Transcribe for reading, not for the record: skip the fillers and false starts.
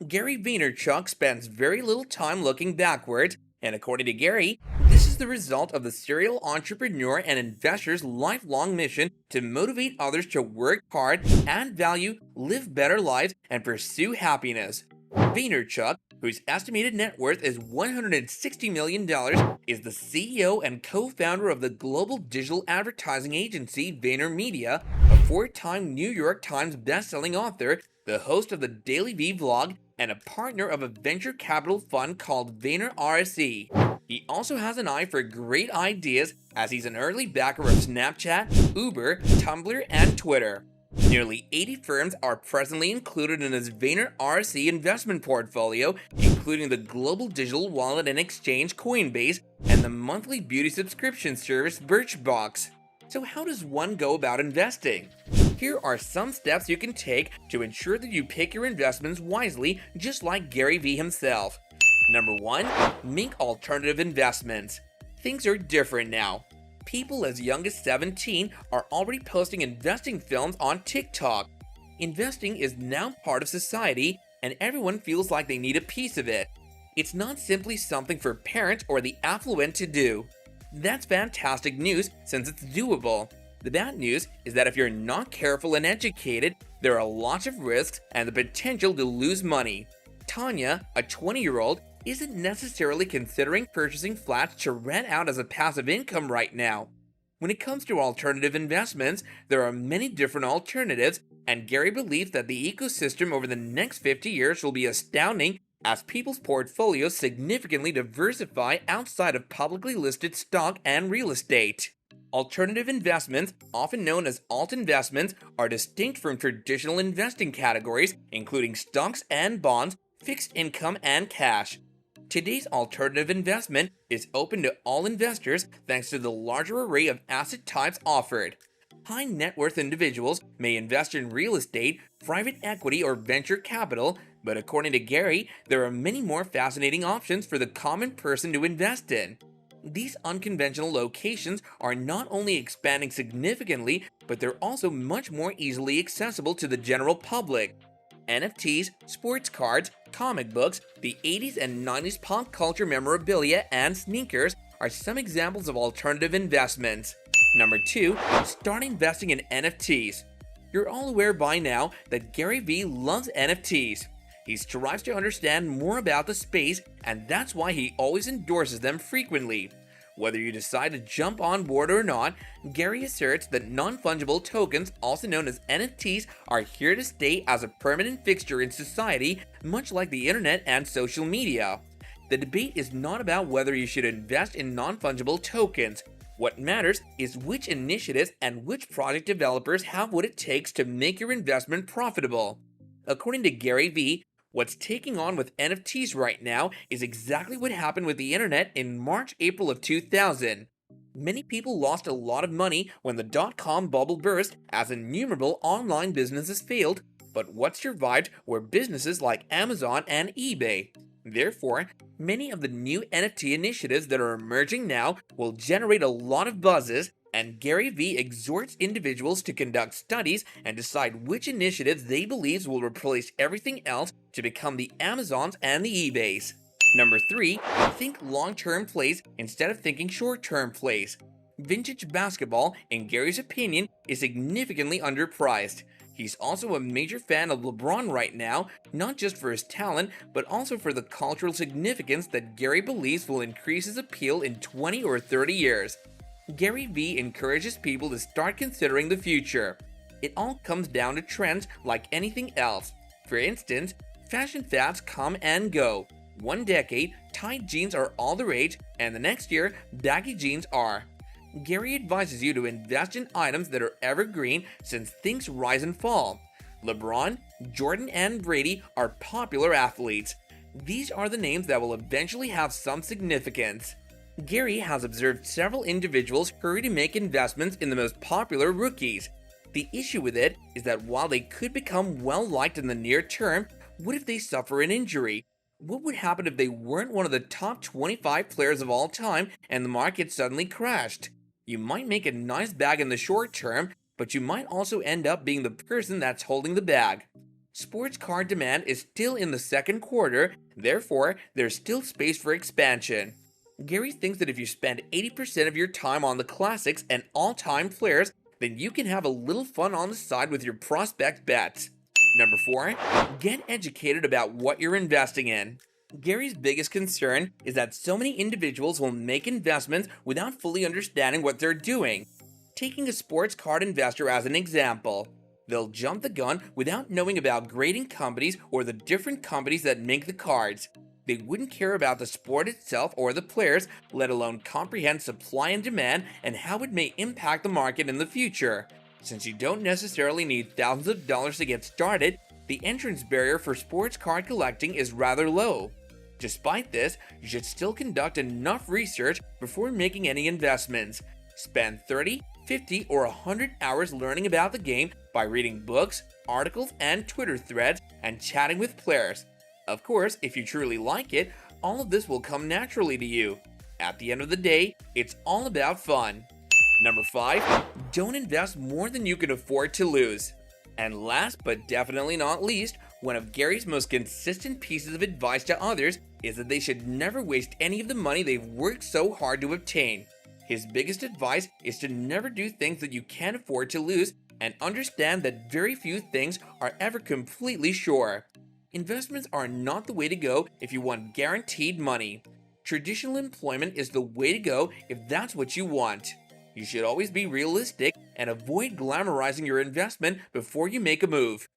Gary Vaynerchuk spends very little time looking backwards, and according to Gary, this is the result of the serial entrepreneur and investor's lifelong mission to motivate others to work hard, add value, live better lives, and pursue happiness. Vaynerchuk, whose estimated net worth is $160 million, is the CEO and co-founder of the global digital advertising agency VaynerMedia, a four-time New York Times best-selling author, the host of the Daily V vlog, and a partner of a venture capital fund called Vayner. He also has an eye for great ideas as he's an early backer of Snapchat, Uber, Tumblr, and Twitter. Nearly 80 firms are presently included in his Vayner investment portfolio, including the global digital wallet and exchange Coinbase and the monthly beauty subscription service Birchbox. So how does one go about investing? Here are some steps you can take to ensure that you pick your investments wisely, just like Gary Vee himself. Number 1. Make alternative investments. Things are different now. People as young as 17 are already posting investing films on TikTok. Investing is now part of society, and everyone feels like they need a piece of it. It's not simply something for parents or the affluent to do. That's fantastic news since it's doable. The bad news is that if you're not careful and educated, there are lots of risks and the potential to lose money. Tanya, a 20-year-old, isn't necessarily considering purchasing flats to rent out as a passive income right now. When it comes to alternative investments, there are many different alternatives, and Gary believes that the ecosystem over the next 50 years will be astounding as people's portfolios significantly diversify outside of publicly listed stock and real estate. Alternative investments, often known as alt investments, are distinct from traditional investing categories, including stocks and bonds, fixed income, and cash. Today's alternative investment is open to all investors thanks to the larger array of asset types offered. High net worth individuals may invest in real estate, private equity, or venture capital, but according to Gary, there are many more fascinating options for the common person to invest in. These unconventional locations are not only expanding significantly, but they're also much more easily accessible to the general public. NFTs, sports cards, comic books, the 80s and 90s pop culture memorabilia, and sneakers are some examples of alternative investments. Number 2. Start investing in NFTs. You're all aware by now that Gary Vee loves NFTs. He strives to understand more about the space, and that's why he always endorses them frequently. Whether you decide to jump on board or not, Gary asserts that non-fungible tokens, also known as NFTs, are here to stay as a permanent fixture in society, much like the internet and social media. The debate is not about whether you should invest in non-fungible tokens. What matters is which initiatives and which project developers have what it takes to make your investment profitable. According to Gary Vee, what's taking on with NFTs right now is exactly what happened with the internet in March-April of 2000. Many people lost a lot of money when the dot-com bubble burst as innumerable online businesses failed, but what survived were businesses like Amazon and eBay. Therefore, many of the new NFT initiatives that are emerging now will generate a lot of buzzes, and Gary Vee exhorts individuals to conduct studies and decide which initiatives they believe will replace everything else to become the Amazons and the eBays. Number 3. Think long-term plays instead of thinking short-term plays. Vintage basketball, in Gary's opinion, is significantly underpriced. He's also a major fan of LeBron right now, not just for his talent, but also for the cultural significance that Gary believes will increase his appeal in 20 or 30 years. Gary Vee encourages people to start considering the future. It all comes down to trends like anything else. For instance, fashion fads come and go. One decade, tight jeans are all the rage, and the next year, baggy jeans are. Gary advises you to invest in items that are evergreen since things rise and fall. LeBron, Jordan, and Brady are popular athletes. These are the names that will eventually have some significance. Gary has observed several individuals hurry to make investments in the most popular rookies. The issue with it is that while they could become well-liked in the near term, what if they suffer an injury? What would happen if they weren't one of the top 25 players of all time and the market suddenly crashed? You might make a nice bag in the short term, but you might also end up being the person that's holding the bag. Sports car demand is still in the second quarter, therefore, there's still space for expansion. Gary thinks that if you spend 80% of your time on the classics and all-time players, then you can have a little fun on the side with your prospect bets. Number 4, get educated about what you're investing in. Gary's biggest concern is that so many individuals will make investments without fully understanding what they're doing. Taking a sports card investor as an example, they'll jump the gun without knowing about grading companies or the different companies that make the cards. They wouldn't care about the sport itself or the players, let alone comprehend supply and demand and how it may impact the market in the future. Since you don't necessarily need thousands of dollars to get started, the entrance barrier for sports card collecting is rather low. Despite this, you should still conduct enough research before making any investments. Spend 30, 50, or 100 hours learning about the game by reading books, articles, and Twitter threads and chatting with players. Of course, if you truly like it, all of this will come naturally to you. At the end of the day, it's all about fun. Number 5, don't invest more than you can afford to lose. And last but definitely not least, one of Gary's most consistent pieces of advice to others is that they should never waste any of the money they've worked so hard to obtain. His biggest advice is to never do things that you can't afford to lose and understand that very few things are ever completely sure. Investments are not the way to go if you want guaranteed money. Traditional employment is the way to go if that's what you want. You should always be realistic and avoid glamorizing your investment before you make a move.